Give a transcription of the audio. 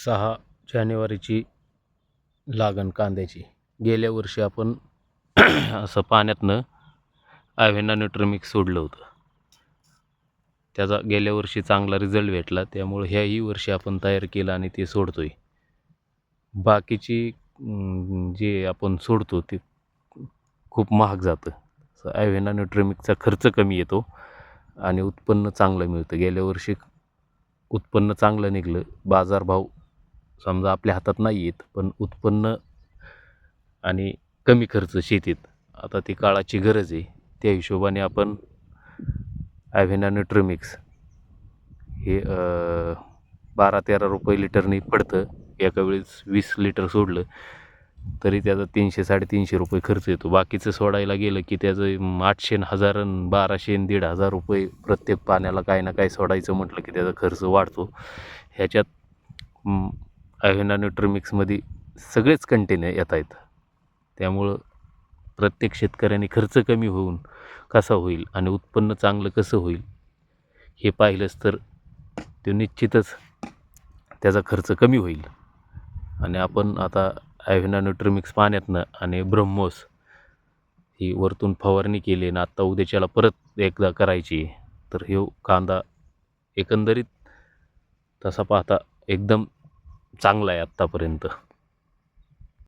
6 जानेवारीची लागण कांद्याची. गेल्या वर्षी आपण असं पाण्यातनं ॲव्हेना न्यूट्रीमिक्स सोडलं होतं. त्याचा गेल्या वर्षी चांगला रिझल्ट भेटला, त्यामुळे ह्याही वर्षी आपण तयार केलं आणि ते सोडतोय. बाकीची जे आपण सोडतो ते खूप महाग जातं. ॲव्हेना न्यूट्रीमिक्सचा खर्च कमी येतो आणि उत्पन्न चांगलं मिळतं. गेल्या वर्षी उत्पन्न चांगलं निघालं. बाजारभाव समजा आपल्या हातात नाही आहेत, पण उत्पन्न आणि कमी खर्च शेतीत. आता ती काळाची गरज आहे. त्या हिशोबाने आपण ॲव्हेना न्यूट्रीमिक्स हे 12-13 रुपये लिटरनी पडतं. एका वेळेस 20 लिटर सोडलं तरी त्याचा 300-350 रुपये खर्च येतो. बाकीचं सोडायला गेलं की त्याचं 800 आणि 1000 आणि 1200 आणि 1500 रुपये प्रत्येक पाण्याला काय ना काय सोडायचं म्हटलं की त्याचा खर्च वाढतो. ह्याच्यात ॲव्हेना न्यूट्रीमिक्समध्ये सगळेच कंटेन येत आहेत. त्यामुळं प्रत्येक शेतकऱ्याने खर्च कमी होऊन कसा होईल आणि उत्पन्न चांगलं कसं होईल हे पाहिलंच तर ते निश्चितच त्याचा खर्च कमी होईल. आणि आपण आता ॲव्हेना न्यूट्रीमिक्स पाण्यातनं आणि ब्रह्मोस ही वरतून फवारणी केली आणि आत्ता उद्याच्याला परत एकदा करायची, तर ह्यो कांदा एकंदरीत तसा पाहता एकदम चांगला आहे आत्तापर्यंत.